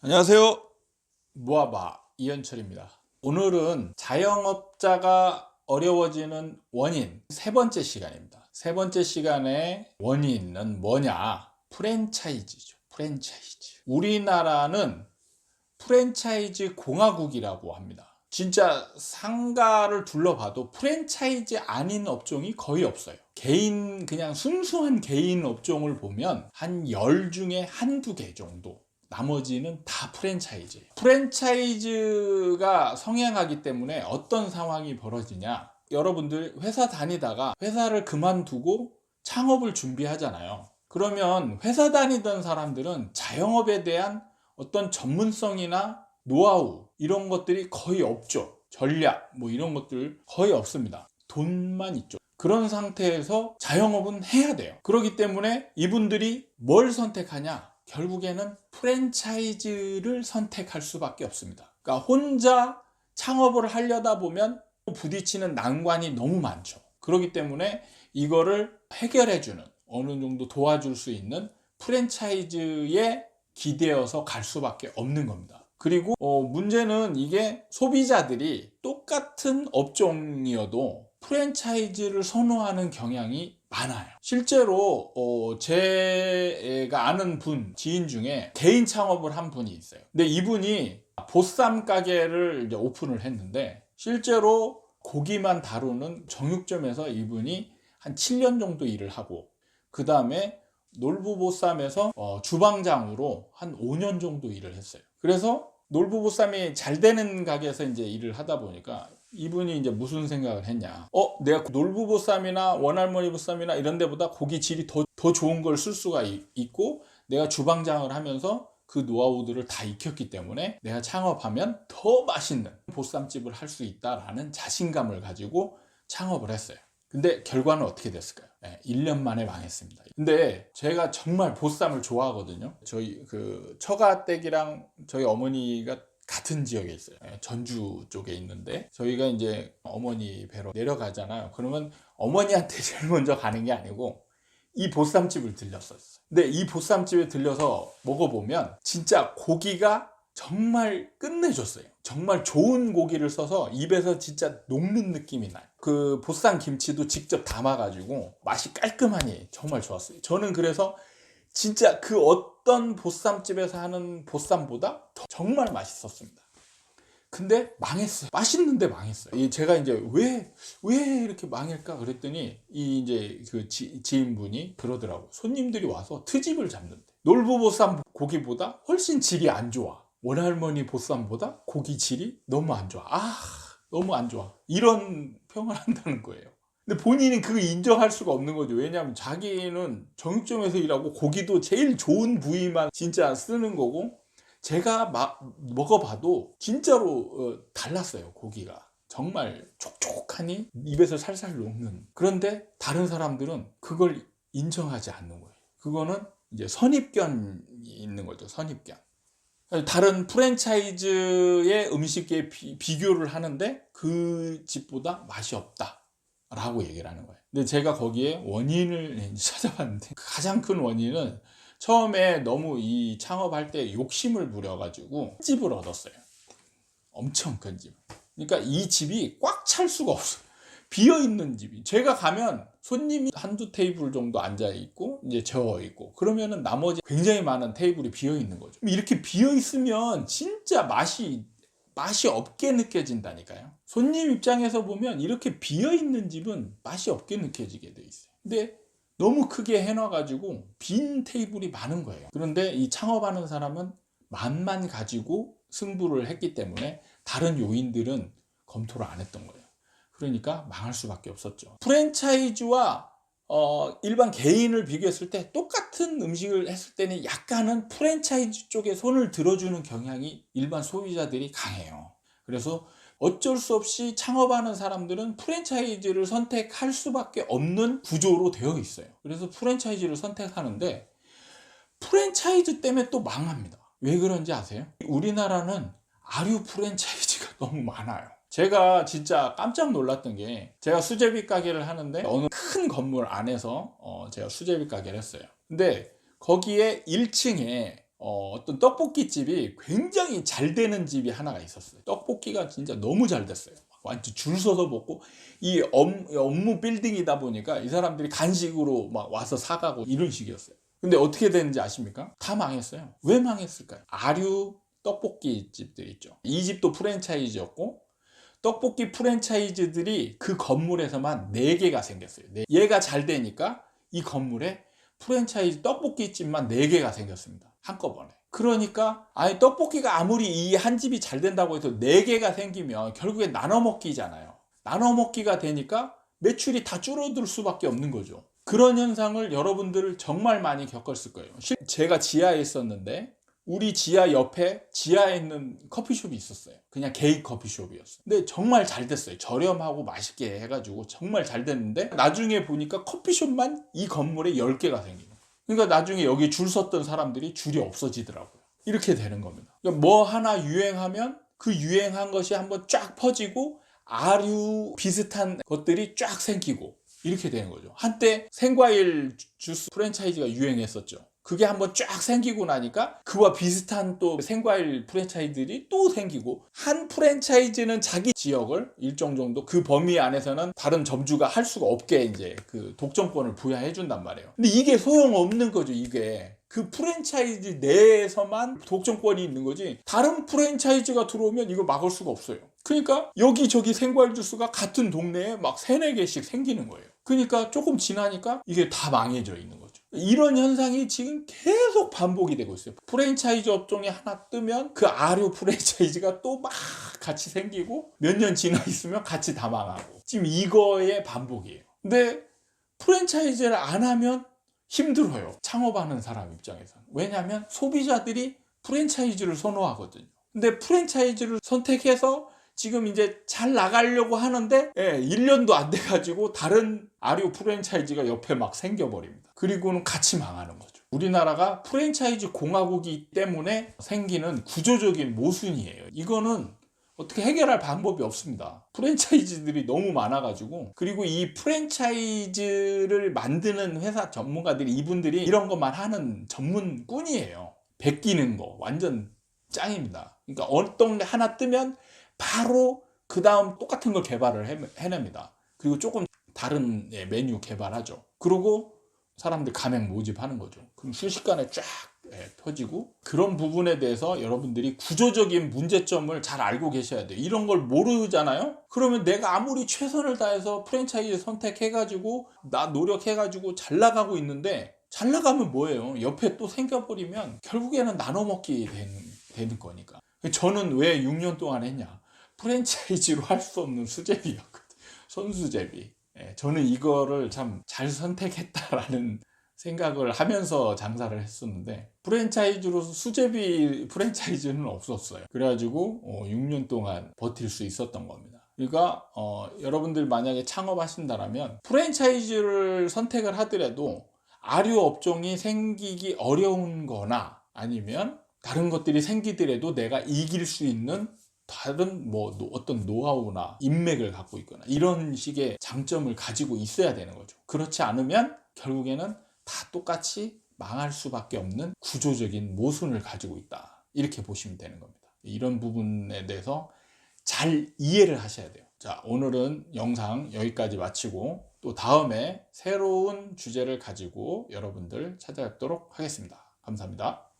안녕하세요. 무아바 이현철입니다. 오늘은 자영업자가 어려워지는 원인 세 번째 시간입니다. 세 번째 시간의 원인은 뭐냐? 프랜차이즈죠. 프랜차이즈. 우리나라는 프랜차이즈 공화국이라고 합니다. 진짜 상가를 둘러봐도 프랜차이즈 아닌 업종이 거의 없어요. 그냥 순수한 개인 업종을 보면 한 10 중에 한두 개 정도. 나머지는 다 프랜차이즈예요. 프랜차이즈가 성행하기 때문에 어떤 상황이 벌어지냐? 여러분들 회사 다니다가 회사를 그만두고 창업을 준비하잖아요. 그러면 회사 다니던 사람들은 자영업에 대한 어떤 전문성이나 노하우 이런 것들이 거의 없죠. 전략 이런 것들 거의 없습니다. 돈만 있죠. 그런 상태에서 자영업은 해야 돼요. 그렇기 때문에 이분들이 뭘 선택하냐? 결국에는 프랜차이즈를 선택할 수밖에 없습니다. 그러니까 혼자 창업을 하려다 보면 부딪히는 난관이 너무 많죠. 그렇기 때문에 이거를 해결해주는, 어느 정도 도와줄 수 있는 프랜차이즈에 기대어서 갈 수밖에 없는 겁니다. 그리고 문제는 이게 소비자들이 똑같은 업종이어도 프랜차이즈를 선호하는 경향이 많아요. 실제로 제가 아는 지인 중에 개인 창업을 한 분이 있어요. 근데 이분이 보쌈 가게를 이제 오픈을 했는데, 실제로 고기만 다루는 정육점에서 이분이 한 7년 정도 일을 하고, 그 다음에 놀부보쌈에서 주방장으로 한 5년 정도 일을 했어요. 그래서 놀부보쌈이 잘 되는 가게에서 이제 일을 하다 보니까 이분이 이제 무슨 생각을 했냐? 내가 놀부보쌈이나 원할머니 보쌈이나 이런 데보다 고기 질이 더 좋은 걸 쓸 수가 있고, 내가 주방장을 하면서 그 노하우들을 다 익혔기 때문에 내가 창업하면 더 맛있는 보쌈집을 할 수 있다라는 자신감을 가지고 창업을 했어요. 근데 결과는 어떻게 됐을까요? 1년 만에 망했습니다. 근데 제가 정말 보쌈을 좋아하거든요. 저희 처가댁이랑 저희 어머니가 같은 지역에 있어요. 전주 쪽에 있는데, 저희가 이제 어머니 뵈러 내려가잖아요. 그러면 어머니한테 제일 먼저 가는 게 아니고 이 보쌈집을 들렸었어요. 근데 이 보쌈집에 들려서 먹어보면 진짜 고기가 정말 끝내줬어요. 정말 좋은 고기를 써서 입에서 진짜 녹는 느낌이 나요. 그 보쌈 김치도 직접 담아가지고 맛이 깔끔하니 정말 좋았어요. 저는 그래서 진짜 그 어떤 보쌈집에서 하는 보쌈보다 정말 맛있었습니다. 근데 망했어요. 맛있는데 망했어요. 제가 이제 왜 이렇게 망할까 그랬더니 이제 그 지인분이 그러더라고. 손님들이 와서 트집을 잡는데 놀부보쌈 고기보다 훨씬 질이 안 좋아. 원할머니 보쌈보다 고기 질이 너무 안 좋아. 너무 안 좋아. 이런 평을 한다는 거예요. 근데 본인은 그거 인정할 수가 없는 거죠. 왜냐하면 자기는 정육점에서 일하고 고기도 제일 좋은 부위만 진짜 쓰는 거고, 제가 먹어봐도 진짜로 달랐어요. 고기가 정말 촉촉하니 입에서 살살 녹는. 그런데 다른 사람들은 그걸 인정하지 않는 거예요. 그거는 이제 선입견이 있는 거죠. 선입견. 다른 프랜차이즈의 음식에 비교를 하는데 그 집보다 맛이 없다 라고 얘기를 하는 거예요. 근데 제가 거기에 원인을 찾아봤는데, 가장 큰 원인은 처음에 너무 이 창업할 때 욕심을 부려가지고 큰 집을 얻었어요. 엄청 큰 집. 그러니까 이 집이 꽉 찰 수가 없어요. 비어있는 집이. 제가 가면 손님이 한두 테이블 정도 앉아있고 이제 저어있고, 그러면은 나머지 굉장히 많은 테이블이 비어있는 거죠. 이렇게 비어있으면 진짜 맛이 없게 느껴진다니까요. 손님 입장에서 보면 이렇게 비어있는 집은 맛이 없게 느껴지게 돼 있어요. 근데 너무 크게 해놔가지고 빈 테이블이 많은 거예요. 그런데 이 창업하는 사람은 맛만 가지고 승부를 했기 때문에 다른 요인들은 검토를 안 했던 거예요. 그러니까 망할 수밖에 없었죠. 프랜차이즈와 일반 개인을 비교했을 때 똑같은 음식을 했을 때는 약간은 프랜차이즈 쪽에 손을 들어주는 경향이 일반 소비자들이 강해요. 그래서 어쩔 수 없이 창업하는 사람들은 프랜차이즈를 선택할 수밖에 없는 구조로 되어 있어요. 그래서 프랜차이즈를 선택하는데 프랜차이즈 때문에 또 망합니다. 왜 그런지 아세요? 우리나라는 아류 프랜차이즈가 너무 많아요. 제가 진짜 깜짝 놀랐던 게, 제가 수제비 가게를 하는데 어느 큰 건물 안에서 제가 수제비 가게를 했어요. 근데 거기에 1층에 어떤 떡볶이집이 굉장히 잘 되는 집이 하나가 있었어요. 떡볶이가 진짜 너무 잘 됐어요. 완전 줄 서서 먹고, 이 업무 빌딩이다 보니까 이 사람들이 간식으로 막 와서 사가고 이런 식이었어요. 근데 어떻게 되는지 아십니까? 다 망했어요. 왜 망했을까요? 아류 떡볶이 집들 있죠. 이 집도 프랜차이즈였고, 떡볶이 프랜차이즈들이 그 건물에서만 4개가 생겼어요. 얘가 잘 되니까 이 건물에 프랜차이즈 떡볶이집만 4개가 생겼습니다. 한꺼번에. 그러니까 아니 떡볶이가 아무리 이 한 집이 잘 된다고 해서 4개가 생기면 결국엔 나눠 먹기잖아요. 나눠 먹기가 되니까 매출이 다 줄어들 수밖에 없는 거죠. 그런 현상을 여러분들 정말 많이 겪었을 거예요. 제가 지하에 있었는데 우리 지하 옆에 지하에 있는 커피숍이 있었어요. 그냥 개인 커피숍이었어요. 근데 정말 잘 됐어요. 저렴하고 맛있게 해가지고 정말 잘 됐는데 나중에 보니까 커피숍만 이 건물에 10개가 생기는 거예요. 그러니까 나중에 여기 줄 섰던 사람들이 줄이 없어지더라고요. 이렇게 되는 겁니다. 그러니까 뭐 하나 유행하면 그 유행한 것이 한번 쫙 퍼지고 아류 비슷한 것들이 쫙 생기고 이렇게 되는 거죠. 한때 생과일 주스 프랜차이즈가 유행했었죠. 그게 한번 쫙 생기고 나니까 그와 비슷한 또 생과일 프랜차이즈들이 또 생기고, 한 프랜차이즈는 자기 지역을 일정 정도 그 범위 안에서는 다른 점주가 할 수가 없게 이제 그 독점권을 부여해 준단 말이에요. 근데 이게 소용없는 거죠. 이게 그 프랜차이즈 내에서만 독점권이 있는 거지 다른 프랜차이즈가 들어오면 이거 막을 수가 없어요. 그러니까 여기저기 생과일 주스가 같은 동네에 막 3-4개씩 생기는 거예요. 그러니까 조금 지나니까 이게 다 망해져 있는 거죠. 이런 현상이 지금 계속 반복이 되고 있어요. 프랜차이즈 업종이 하나 뜨면 그 아류 프랜차이즈가 또 막 같이 생기고 몇 년 지나 있으면 같이 다 망하고, 지금 이거의 반복이에요. 근데 프랜차이즈를 안 하면 힘들어요. 창업하는 사람 입장에서는. 왜냐하면 소비자들이 프랜차이즈를 선호하거든요. 근데 프랜차이즈를 선택해서 지금 이제 잘 나가려고 하는데 1년도 안 돼가지고 다른 아류 프랜차이즈가 옆에 막 생겨버립니다. 그리고는 같이 망하는 거죠. 우리나라가 프랜차이즈 공화국이기 때문에 생기는 구조적인 모순이에요. 이거는 어떻게 해결할 방법이 없습니다. 프랜차이즈들이 너무 많아가지고, 그리고 이 프랜차이즈를 만드는 회사 전문가들이 이분들이 이런 것만 하는 전문꾼이에요. 베끼는 거 완전 짱입니다. 그러니까 어떤 게 하나 뜨면 바로 그 다음 똑같은 걸 개발을 해냅니다. 그리고 조금 다른 메뉴 개발하죠. 그리고 사람들 가맹 모집하는 거죠. 그럼 순식간에 쫙 펴지고, 그런 부분에 대해서 여러분들이 구조적인 문제점을 잘 알고 계셔야 돼요. 이런 걸 모르잖아요? 그러면 내가 아무리 최선을 다해서 프랜차이즈 선택해가지고 나 노력해가지고 잘 나가고 있는데, 잘 나가면 뭐예요? 옆에 또 생겨버리면 결국에는 나눠 먹기 되는 거니까. 저는 왜 6년 동안 했냐? 프랜차이즈로 할 수 없는 수제비였거든요. 손수제비. 저는 이거를 참 잘 선택했다라는 생각을 하면서 장사를 했었는데, 프랜차이즈로 수제비 프랜차이즈는 없었어요. 그래가지고 6년 동안 버틸 수 있었던 겁니다. 그러니까 여러분들 만약에 창업하신다면 프랜차이즈를 선택을 하더라도 아류 업종이 생기기 어려운 거나 아니면 다른 것들이 생기더라도 내가 이길 수 있는 다른 뭐 어떤 노하우나 인맥을 갖고 있거나 이런 식의 장점을 가지고 있어야 되는 거죠. 그렇지 않으면 결국에는 다 똑같이 망할 수밖에 없는 구조적인 모순을 가지고 있다, 이렇게 보시면 되는 겁니다. 이런 부분에 대해서 잘 이해를 하셔야 돼요. 자, 오늘은 영상 여기까지 마치고 또 다음에 새로운 주제를 가지고 여러분들 찾아뵙도록 하겠습니다. 감사합니다.